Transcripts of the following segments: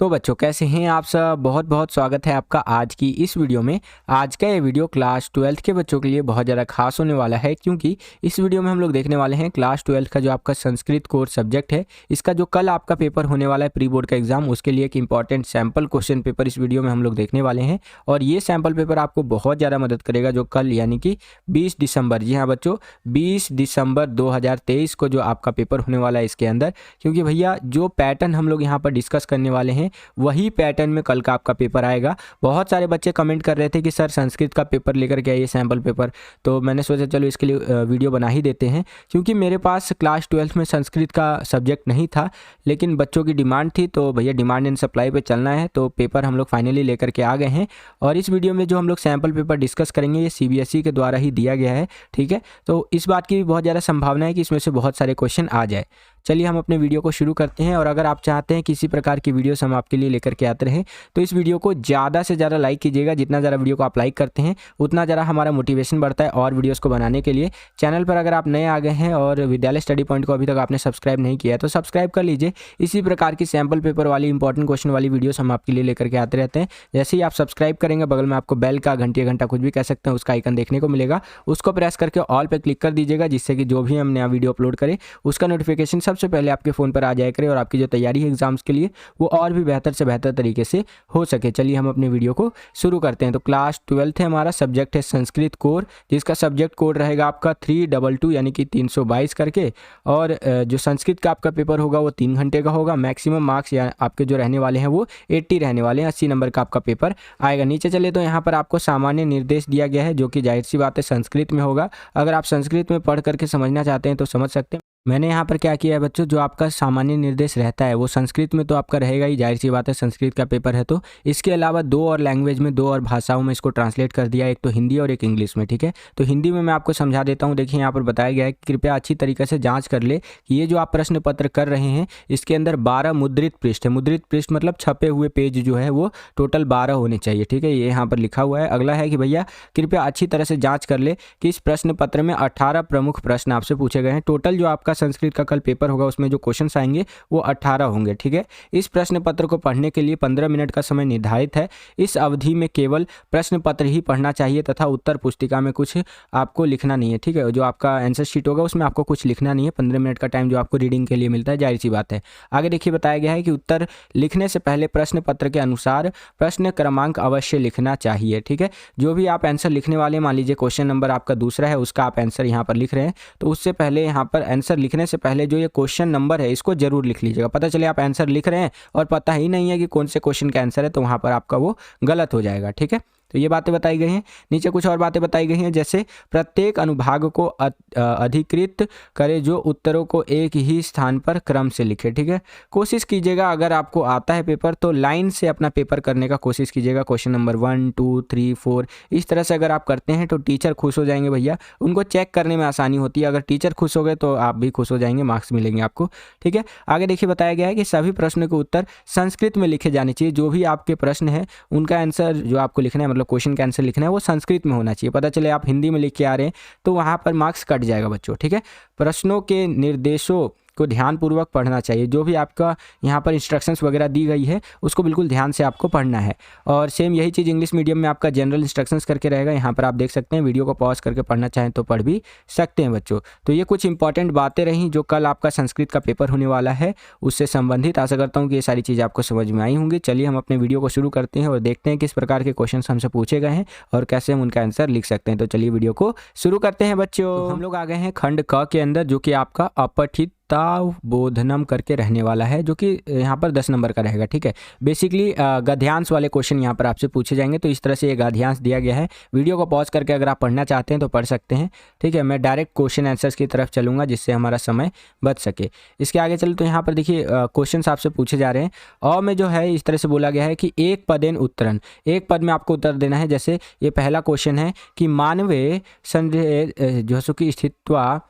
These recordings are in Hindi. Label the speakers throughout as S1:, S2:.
S1: तो बच्चों कैसे हैं आप सब। बहुत बहुत स्वागत है आपका आज की इस वीडियो में। आज का ये वीडियो क्लास 12th के बच्चों के लिए बहुत ज़्यादा खास होने वाला है, क्योंकि इस वीडियो में हम लोग देखने वाले हैं क्लास 12th का जो आपका संस्कृत कोर सब्जेक्ट है, इसका जो कल आपका पेपर होने वाला है प्री बोर्ड का एग्जाम, उसके लिए एक इंपॉर्टेंट सैम्पल क्वेश्चन पेपर इस वीडियो में हम लोग देखने वाले हैं। और ये सैम्पल पेपर आपको बहुत ज़्यादा मदद करेगा जो कल यानी कि 20 दिसंबर, जी हाँ बच्चों 20 दिसंबर 2023 को जो आपका पेपर होने वाला है इसके अंदर। क्योंकि भैया जो पैटर्न हम लोग यहाँ पर डिस्कस करने वाले हैं वही पैटर्न में कल का आपका पेपर आएगा। बहुत सारे बच्चे कमेंट कर रहे थे कि सर संस्कृत का पेपर लेकर के आइए सैम्पल पेपर, तो मैंने सोचा चलो इसके लिए वीडियो बना ही देते हैं। क्योंकि मेरे पास क्लास 12th में संस्कृत का सब्जेक्ट नहीं था, लेकिन बच्चों की डिमांड थी, तो भैया डिमांड एंड सप्लाई पे चलना है, तो पेपर हम लोग फाइनली लेकर के आ गए हैं। और इस वीडियो में जो हम लोग सैम्पल पेपर डिस्कस करेंगे ये CBSE के द्वारा ही दिया गया है, ठीक है। तो इस बात की भी बहुत ज़्यादा संभावना है कि इसमें से बहुत सारे क्वेश्चन आ जाए। चलिए हम अपने वीडियो को शुरू करते हैं। और अगर आप चाहते हैं किसी प्रकार की वीडियोस हम आपके लिए लेकर के आते रहें तो इस वीडियो को ज़्यादा से ज़्यादा लाइक कीजिएगा। जितना ज़्यादा वीडियो को आप लाइक करते हैं उतना ज़्यादा हमारा मोटिवेशन बढ़ता है और वीडियोस को बनाने के लिए। चैनल पर अगर आप नए आ गए हैं और विद्यालय स्टडी पॉइंट को अभी तक आपने सब्सक्राइब नहीं किया है तो सब्सक्राइब कर लीजिए। इसी प्रकार की सैम्पल पेपर वाली इंपॉर्टेंट क्वेश्चन वाली वीडियोस हम आपके लिए लेकर के आते रहते हैं। जैसे ही आप सब्सक्राइब करेंगे बगल में आपको बेल का घंटा कुछ भी कह सकते हैं उसका आइकन देखने को मिलेगा, उसको प्रेस करके ऑल पे क्लिक कर दीजिएगा, जिससे कि जो भी हम नया वीडियो अपलोड करें उसका नोटिफिकेशन सबसे पहले आपके फ़ोन पर आ जाया करे और आपकी जो तैयारी है एग्जाम्स के लिए वो और भी बेहतर से बेहतर तरीके से हो सके। चलिए हम अपने वीडियो को शुरू करते हैं। तो क्लास 12th है, हमारा सब्जेक्ट है संस्कृत कोर, जिसका सब्जेक्ट कोड रहेगा आपका 322 यानी कि 322 करके। और जो संस्कृत का आपका पेपर होगा वो 3 घंटे का होगा। मैक्सिमम मार्क्स या आपके जो रहने वाले हैं वो 80 रहने वाले हैं, 80 नंबर का आपका पेपर आएगा। नीचे चले तो यहाँ पर आपको सामान्य निर्देश दिया गया है, जो कि जाहिर सी बात है संस्कृत में होगा। अगर आप संस्कृत में पढ़ करके समझना चाहते हैं तो समझ सकते हैं। मैंने यहाँ पर क्या किया है बच्चों, जो आपका सामान्य निर्देश रहता है वो संस्कृत में तो आपका रहेगा ही, जाहिर सी बात है संस्कृत का पेपर है तो। इसके अलावा 2 और लैंग्वेज में, 2 और भाषाओं में इसको ट्रांसलेट कर दिया, एक तो हिंदी और एक इंग्लिश में, ठीक है। तो हिंदी में मैं आपको समझा देता हूँ। देखिए यहाँ पर बताया गया है कि कृपया अच्छी तरीके से जाँच कर ले कि ये जो आप प्रश्न पत्र कर रहे हैं इसके अंदर 12 मुद्रित पृष्ठ है। मुद्रित पृष्ठ मतलब छपे हुए पेज जो है वो टोटल 12 होने चाहिए, ठीक है। ये यहाँ पर लिखा हुआ है। अगला है कि भैया कृपया अच्छी तरह से जाँच कर ले कि इस प्रश्न पत्र में 18 प्रमुख प्रश्न आपसे पूछे गए हैं। टोटल जो आपका संस्कृत का कल पेपर होगा उसमें जो क्वेश्चंस आएंगे वो 18 होंगे, ठीक है। इस प्रश्न पत्र को पढ़ने के लिए 15 मिनट का समय निर्धारित है। इस अवधि में केवल प्रश्न पत्र ही पढ़ना चाहिए तथा उत्तर पुस्तिका में कुछ आपको लिखना नहीं है, ठीक है। जो आपका आंसर शीट होगा उसमें आपको कुछ लिखना नहीं है। 15 मिनट का टाइम जो आपको रीडिंग के लिए मिलता है, जाहिर सी बात है। आगे देखिए बताया गया है कि उत्तर लिखने से पहले प्रश्न पत्र के अनुसार प्रश्न क्रमांक अवश्य लिखना चाहिए, ठीक है। जो भी आप आंसर लिखने वाले, मान लीजिए क्वेश्चन नंबर आपका दूसरा है उसका आप आंसर यहाँ पर लिख रहे हैं, तो उससे पहले यहाँ पर आंसर लिखने से पहले जो ये क्वेश्चन नंबर है इसको जरूर लिख लीजिएगा। पता चले आप आंसर लिख रहे हैं और पता ही नहीं है कि कौन से क्वेश्चन का आंसर है, तो वहाँ पर आपका वो गलत हो जाएगा, ठीक है। तो ये बातें बताई गई हैं। नीचे कुछ और बातें बताई गई हैं, जैसे प्रत्येक अनुभाग को अधिकृत करे जो उत्तरों को एक ही स्थान पर क्रम से लिखे, ठीक है। कोशिश कीजिएगा अगर आपको आता है पेपर तो लाइन से अपना पेपर करने का कोशिश कीजिएगा। क्वेश्चन नंबर 1 2 3 4 इस तरह से अगर आप करते हैं तो टीचर खुश हो जाएंगे भैया, उनको चेक करने में आसानी होती है। अगर टीचर खुश हो गए तो आप भी खुश हो जाएंगे, मार्क्स मिलेंगे आपको, ठीक है। आगे देखिए बताया गया है कि सभी प्रश्नों के उत्तर संस्कृत में लिखे जाने चाहिए। जो भी आपके प्रश्न है उनका आंसर जो आपको लिखना है, मतलब क्वेश्चन का आंसर लिखना है वो संस्कृत में होना चाहिए। पता चले आप हिंदी में लिख के आ रहे हैं तो वहाँ पर मार्क्स कट जाएगा बच्चों, ठीक है। प्रश्नों के निर्देशों को ध्यानपूर्वक पढ़ना चाहिए। जो भी आपका यहाँ पर इंस्ट्रक्शंस वगैरह दी गई है उसको बिल्कुल ध्यान से आपको पढ़ना है। और सेम यही चीज़ इंग्लिश मीडियम में आपका जनरल इंस्ट्रक्शंस करके रहेगा। यहाँ पर आप देख सकते हैं, वीडियो को पॉज करके पढ़ना चाहें तो पढ़ भी सकते हैं बच्चों। तो ये कुछ इंपॉर्टेंट बातें रहीं जो कल आपका संस्कृत का पेपर होने वाला है उससे संबंधित। आशा करता हूँ कि ये सारी चीज़ें आपको समझ में आई होंगी। चलिए हम अपने वीडियो को शुरू करते हैं और देखते हैं किस प्रकार के क्वेश्चन हमसे पूछे गए हैं और कैसे हम उनका आंसर लिख सकते हैं। तो चलिए वीडियो को शुरू करते हैं बच्चों। तो हम लोग आ गए हैं खंड क के अंदर, जो कि आपका अपठित बोधनम करके रहने वाला है, जो कि यहाँ पर 10 नंबर का रहेगा, ठीक है। बेसिकली गद्यांश वाले क्वेश्चन यहाँ पर आपसे पूछे जाएंगे। तो इस तरह से ये गद्यांश दिया गया है। वीडियो को पॉज करके अगर आप पढ़ना चाहते हैं तो पढ़ सकते हैं, ठीक है। मैं डायरेक्ट क्वेश्चन आंसर्स की तरफ चलूंगा जिससे हमारा समय बच सके। इसके आगे चले तो यहाँ पर देखिए क्वेश्चन आपसे पूछे जा रहे हैं। और में जो है इस तरह से बोला गया है कि एक पदेन उत्तरन, एक पद में आपको उत्तर देना है। जैसे ये पहला क्वेश्चन है कि मानवे संदेह जो कि स्थित्वा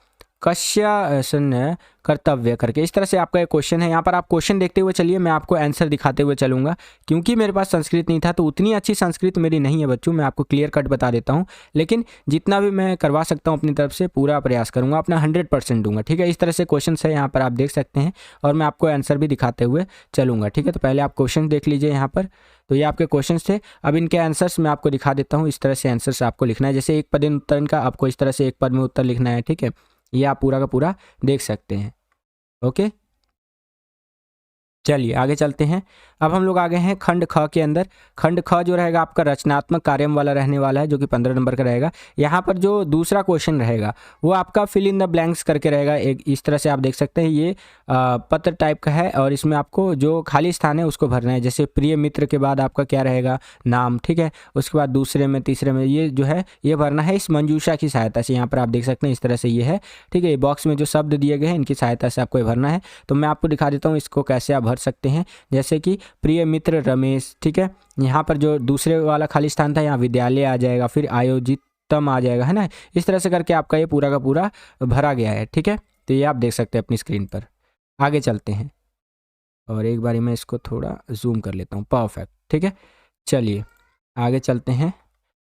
S1: कश्यासन कर्तव्य करके, इस तरह से आपका एक क्वेश्चन है। यहाँ पर आप क्वेश्चन देखते हुए चलिए, मैं आपको आंसर दिखाते हुए चलूँगा। क्योंकि मेरे पास संस्कृत नहीं था तो उतनी अच्छी संस्कृत मेरी नहीं है बच्चों, मैं आपको क्लियर कट बता देता हूँ। लेकिन जितना भी मैं करवा सकता हूँ अपनी तरफ से पूरा प्रयास करूँगा, अपना 100% दूंगा, ठीक है। इस तरह से क्वेश्चन है यहाँ पर आप देख सकते हैं, और मैं आपको आंसर भी दिखाते हुए चलूँगा, ठीक है। तो पहले आप क्वेश्चन देख लीजिए यहाँ पर। तो ये आपके क्वेश्चंस थे। अब इनके आंसर्स मैं आपको दिखा देता हूँ। इस तरह से आंसर्स आपको लिखना है, जैसे एक पद उत्तर इनका आपको इस तरह से एक पद में उत्तर लिखना है, ठीक है। ये आप पूरा का पूरा देख सकते हैं, ओके। चलिए आगे चलते हैं। अब हम लोग आ गए हैं खंड ख के अंदर। खंड ख जो रहेगा आपका रचनात्मक कार्यम वाला रहने वाला है, जो कि 15 नंबर का रहेगा। यहाँ पर जो दूसरा क्वेश्चन रहेगा वो आपका फिल इन द ब्लैंक्स करके रहेगा। एक इस तरह से आप देख सकते हैं, ये पत्र टाइप का है, और इसमें आपको जो खाली स्थान है उसको भरना है। जैसे प्रिय मित्र के बाद आपका क्या रहेगा, नाम, ठीक है। उसके बाद दूसरे में, तीसरे में ये जो है ये भरना है इस मंजूषा की सहायता से। यहाँ पर आप देख सकते हैं इस तरह से ये है, ठीक है। बॉक्स में जो शब्द दिए गए हैं इनकी सहायता से आपको ये भरना है। तो मैं आपको दिखा देता हूँ इसको कैसे आप भर सकते हैं। जैसे कि प्रिय मित्र रमेश, ठीक है। यहाँ पर जो दूसरे वाला खाली स्थान था यहाँ विद्यालय आ जाएगा, फिर आयोजितम आ जाएगा, है ना। इस तरह से करके आपका ये पूरा का पूरा भरा गया है, ठीक है। तो ये आप देख सकते हैं अपनी स्क्रीन पर। आगे चलते हैं, और एक बारी मैं इसको थोड़ा जूम कर लेता हूँ, परफेक्ट, ठीक है। चलिए आगे चलते हैं।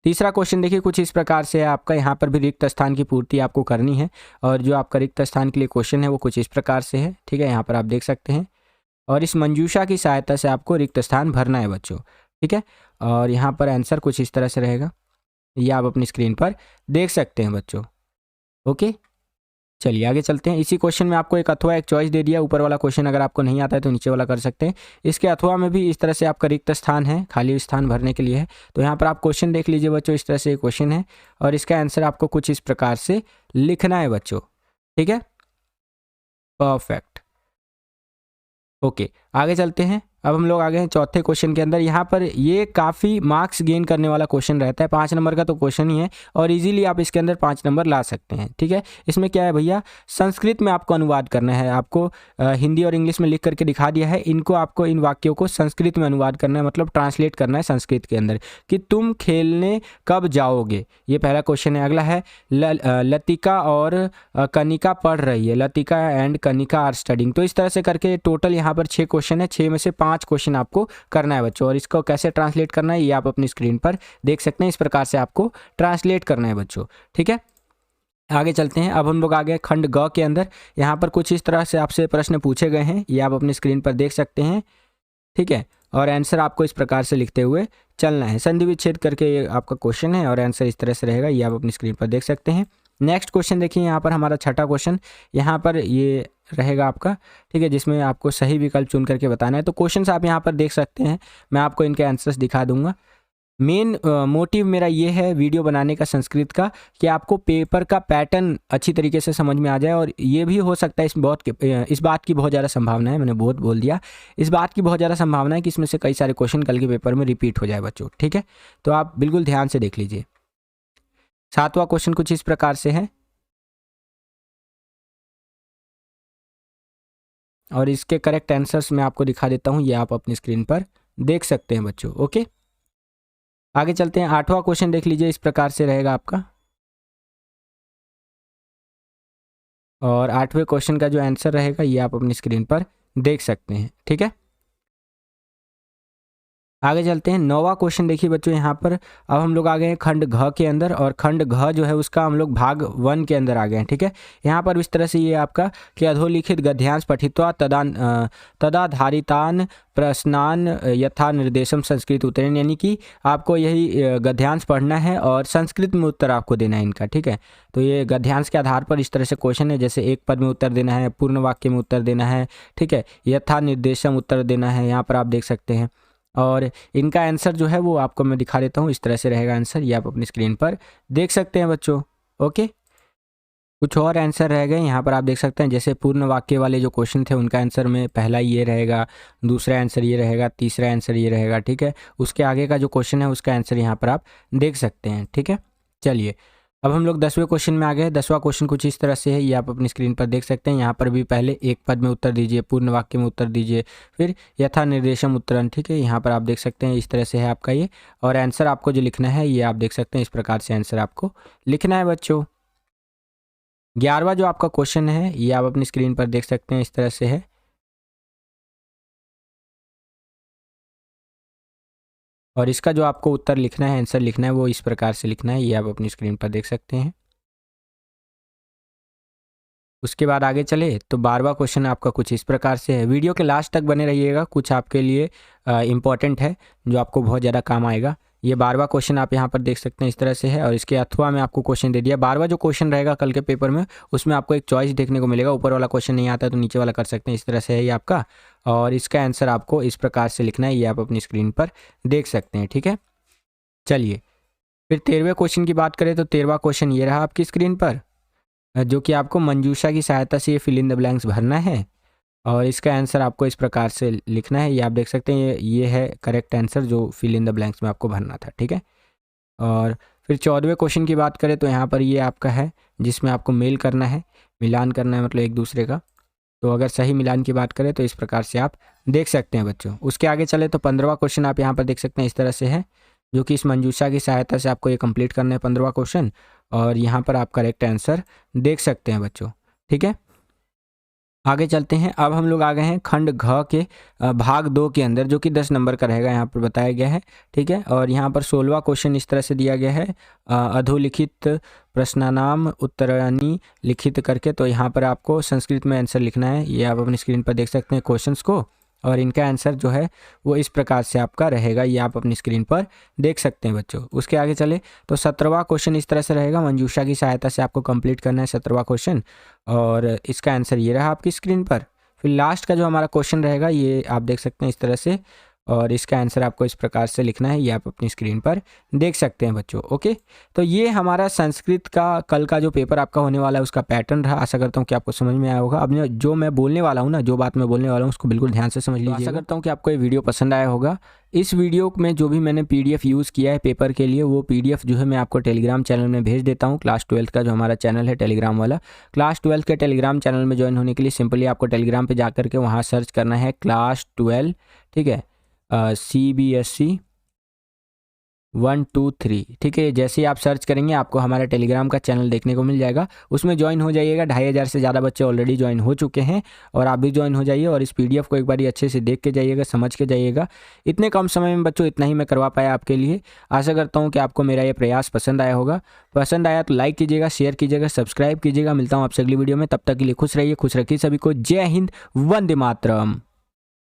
S1: तीसरा क्वेश्चन देखिए कुछ इस प्रकार से है आपका। यहाँ पर भी रिक्त स्थान की पूर्ति आपको करनी है, और जो आपका रिक्त स्थान के लिए क्वेश्चन है वो कुछ इस प्रकार से है, ठीक है। यहाँ पर आप देख सकते हैं, और इस मंजूषा की सहायता से आपको रिक्त स्थान भरना है बच्चों, ठीक है। और यहाँ पर आंसर कुछ इस तरह से रहेगा, ये आप अपनी स्क्रीन पर देख सकते हैं बच्चों, ओके। चलिए आगे चलते हैं। इसी क्वेश्चन में आपको एक अथवा एक चॉइस दे दिया। ऊपर वाला क्वेश्चन अगर आपको नहीं आता है तो नीचे वाला कर सकते हैं। इसके अथवा में भी इस तरह से आपका रिक्त स्थान है, खाली स्थान भरने के लिए है। तो यहाँ पर आप क्वेश्चन देख लीजिए बच्चों, इस तरह से क्वेश्चन है, और इसका आंसर आपको कुछ इस प्रकार से लिखना है बच्चों, ठीक है, परफेक्ट, ओके। आगे चलते हैं। अब हम लोग आ गए हैं चौथे क्वेश्चन के अंदर। यहाँ पर ये काफ़ी मार्क्स गेन करने वाला क्वेश्चन रहता है, 5 नंबर का तो क्वेश्चन ही है, और इजीली आप इसके अंदर 5 नंबर ला सकते हैं, ठीक है। इसमें क्या है भैया, संस्कृत में आपको अनुवाद करना है। आपको हिंदी और इंग्लिश में लिख करके दिखा दिया है, इनको आपको इन वाक्यों को संस्कृत में अनुवाद करना है, मतलब ट्रांसलेट करना है संस्कृत के अंदर, कि तुम खेलने कब जाओगे, ये पहला क्वेश्चन है। अगला है लतिका और कनिका पढ़ रही है, Latika and Kanika are studying. तो इस तरह से करके टोटल यहाँ पर 6 क्वेश्चन है, 6 में से 5 क्वेश्चन आपको करना है बच्चों। और इसको कैसे ट्रांसलेट करना है ये आप अपनी स्क्रीन पर देख सकते हैं। इस प्रकार से आपको ट्रांसलेट करना है बच्चों, ठीक है। आगे चलते हैं। अब हम लोग आ गए खंड ग के अंदर। यहाँ पर कुछ इस तरह से आपसे प्रश्न पूछे गए हैं, ये आप अपनी स्क्रीन पर देख सकते हैं, ठीक है। और आंसर आपको इस प्रकार से लिखते हुए चलना है। संधि विच्छेद करके ये आपका क्वेश्चन है, और आंसर इस तरह से रहेगा, ये आप अपनी स्क्रीन पर देख सकते हैं। नेक्स्ट क्वेश्चन देखिए, यहाँ पर हमारा छठा क्वेश्चन यहाँ पर ये रहेगा आपका, ठीक है, जिसमें आपको सही विकल्प चुन करके बताना है। तो क्वेश्चंस आप यहाँ पर देख सकते हैं, मैं आपको इनके आंसर्स दिखा दूंगा। मेन मोटिव मेरा ये है वीडियो बनाने का संस्कृत का, कि आपको पेपर का पैटर्न अच्छी तरीके से समझ में आ जाए। और ये भी हो सकता है इस बात की बहुत ज़्यादा संभावना है, मैंने बहुत बोल दिया, इस बात की बहुत ज़्यादा संभावना है कि इसमें से कई सारे क्वेश्चन कल के पेपर में रिपीट हो जाए बच्चों, ठीक है। तो आप बिल्कुल ध्यान से देख लीजिए। 7वां क्वेश्चन कुछ इस प्रकार से है, और इसके करेक्ट आंसर्स मैं आपको दिखा देता हूँ, ये आप अपनी स्क्रीन पर देख सकते हैं बच्चों, ओके। आगे चलते हैं। 8वां क्वेश्चन देख लीजिए, इस प्रकार से रहेगा आपका, और 8वें क्वेश्चन का जो आंसर रहेगा ये आप अपनी स्क्रीन पर देख सकते हैं, ठीक है। आगे चलते हैं। 9वां क्वेश्चन देखिए बच्चों, यहाँ पर अब हम लोग आ गए हैं खंड घ के अंदर, और खंड घ जो है उसका हम लोग भाग 1 के अंदर आ गए हैं, ठीक है। यहाँ पर इस तरह से ये आपका कि अधोलिखित गद्यांश पठित्वा तदाधारितान प्रश्नान यथा निर्देशम संस्कृत उत्तरेण, यानी कि आपको यही गद्यांश पढ़ना है और संस्कृत में उत्तर आपको देना है इनका, ठीक है। तो ये गद्यांश के आधार पर इस तरह से क्वेश्चन है, जैसे एक पद में उत्तर देना है, पूर्ण वाक्य में उत्तर देना है, ठीक है, यथा निर्देशम उत्तर देना है, यहाँ पर आप देख सकते हैं। और इनका आंसर जो है वो आपको मैं दिखा देता हूँ, इस तरह से रहेगा आंसर, ये आप अपनी स्क्रीन पर देख सकते हैं बच्चों, ओके। कुछ और आंसर रह गए यहाँ पर आप देख सकते हैं, जैसे पूर्ण वाक्य वाले जो क्वेश्चन थे उनका आंसर में पहला ये रहेगा, दूसरा आंसर ये रहेगा, तीसरा आंसर ये रहेगा, ठीक है। उसके आगे का जो क्वेश्चन है उसका आंसर यहाँ पर आप देख सकते हैं, ठीक है। चलिए अब हम लोग 10वें क्वेश्चन में आ गए। 10वां क्वेश्चन कुछ इस तरह से है, ये आप अपनी स्क्रीन पर देख सकते हैं। यहाँ पर भी पहले एक पद में उत्तर दीजिए, पूर्ण वाक्य में उत्तर दीजिए, फिर यथा निर्देशम उत्तरन, ठीक है। यहाँ पर आप देख सकते हैं इस तरह से है आपका ये, और आंसर आपको जो लिखना है ये आप देख सकते हैं, इस प्रकार से आंसर आपको लिखना है बच्चों। 11वां जो आपका क्वेश्चन है ये आप अपनी स्क्रीन पर देख सकते हैं, इस तरह से है। और इसका जो आपको उत्तर लिखना है, आंसर लिखना है, वो इस प्रकार से लिखना है, ये आप अपनी स्क्रीन पर देख सकते हैं। उसके बाद आगे चले तो 12वां क्वेश्चन आपका कुछ इस प्रकार से है। वीडियो के लास्ट तक बने रहिएगा, कुछ आपके लिए इम्पॉर्टेंट है जो आपको बहुत ज़्यादा काम आएगा। ये 12वां क्वेश्चन आप यहाँ पर देख सकते हैं, इस तरह से है। और इसके अथवा में आपको क्वेश्चन दे दिया। 12वां जो क्वेश्चन रहेगा कल के पेपर में, उसमें आपको एक चॉइस देखने को मिलेगा। ऊपर वाला क्वेश्चन नहीं आता तो नीचे वाला कर सकते हैं, इस तरह से है ये आपका। और इसका आंसर आपको इस प्रकार से लिखना है, ये आप अपनी स्क्रीन पर देख सकते हैं, ठीक है। चलिए फिर 13वें क्वेश्चन की बात करें तो 13वां क्वेश्चन ये रहा आपकी स्क्रीन पर, जो कि आपको मंजूषा की सहायता से ये फिल इन द ब्लैंक्स भरना है। और इसका आंसर आपको इस प्रकार से लिखना है, ये आप देख सकते हैं, ये है करेक्ट आंसर जो फिल इन द ब्लैंक्स में आपको भरना था, ठीक है। और फिर 14वें क्वेश्चन की बात करें तो यहाँ पर ये आपका है जिसमें आपको मेल करना है, मिलान करना है, मतलब एक दूसरे का। तो अगर सही मिलान की बात करें तो इस प्रकार से आप देख सकते हैं बच्चों। उसके आगे चले तो 15वां क्वेश्चन आप यहाँ पर देख सकते हैं, इस तरह से है, जो कि इस मंजूषा की सहायता से आपको ये कंप्लीट करना है 15वां क्वेश्चन। और यहाँ पर आप करेक्ट आंसर देख सकते हैं बच्चों, ठीक है। आगे चलते हैं। अब हम लोग आ गए हैं खंड घ के भाग 2 के अंदर, जो कि 10 नंबर का रहेगा, यहाँ पर बताया गया है, ठीक है। और यहाँ पर 16वां क्वेश्चन इस तरह से दिया गया है, अधोलिखित प्रश्नानाम उत्तराणी लिखित करके। तो यहाँ पर आपको संस्कृत में आंसर लिखना है, ये आप अपनी स्क्रीन पर देख सकते हैं क्वेश्चंस को। और इनका आंसर जो है वो इस प्रकार से आपका रहेगा, ये आप अपनी स्क्रीन पर देख सकते हैं बच्चों। उसके आगे चले तो 17वां क्वेश्चन इस तरह से रहेगा, मंजूषा की सहायता से आपको कंप्लीट करना है 17वां क्वेश्चन। और इसका आंसर ये रहा आपकी स्क्रीन पर। फिर लास्ट का जो हमारा क्वेश्चन रहेगा ये आप देख सकते हैं इस तरह से। और इसका आंसर आपको इस प्रकार से लिखना है, ये आप अपनी स्क्रीन पर देख सकते हैं बच्चों, ओके। तो ये हमारा संस्कृत का कल का जो पेपर आपका होने वाला है उसका पैटर्न रहा। आशा करता हूँ कि आपको समझ में आया होगा। अब जो मैं बोलने वाला हूँ ना, जो बात मैं बोलने वाला हूँ उसको बिल्कुल ध्यान से समझ लीजिए। आशा करता हूँ कि आपको ये वीडियो पसंद आया होगा। इस वीडियो में जो भी मैंने PDF यूज़ किया है पेपर के लिए, वो PDF जो है मैं आपको टेलीग्राम चैनल में भेज देता हूँ। क्लास 12 का जो हमारा चैनल है टेलीग्राम वाला, क्लास 12 के टेलीग्राम चैनल में ज्वाइन होने के लिए सिंपली आपको टेलीग्राम पे जाकर के वहाँ सर्च करना है क्लास 12, ठीक है, CBSE 1 2 3, ठीक है। जैसे ही आप सर्च करेंगे आपको हमारा टेलीग्राम का चैनल देखने को मिल जाएगा, उसमें ज्वाइन हो जाइएगा। 2500 से ज़्यादा बच्चे ऑलरेडी ज्वाइन हो चुके हैं, और आप भी ज्वाइन हो जाइए। और इस PDF को एक बार अच्छे से देख के जाइएगा, समझ के जाइएगा। इतने कम समय में बच्चों इतना ही मैं करवा पाया आपके लिए। आशा करता हूँ कि आपको मेरा ये प्रयास पसंद आया होगा। पसंद आया तो लाइक कीजिएगा, शेयर कीजिएगा, सब्सक्राइब कीजिएगा। मिलता हूँ आपसे अगली वीडियो में, तब तक के लिए खुश रहिए, खुश रखिए सभी को। जय हिंद, वंदे मातरम।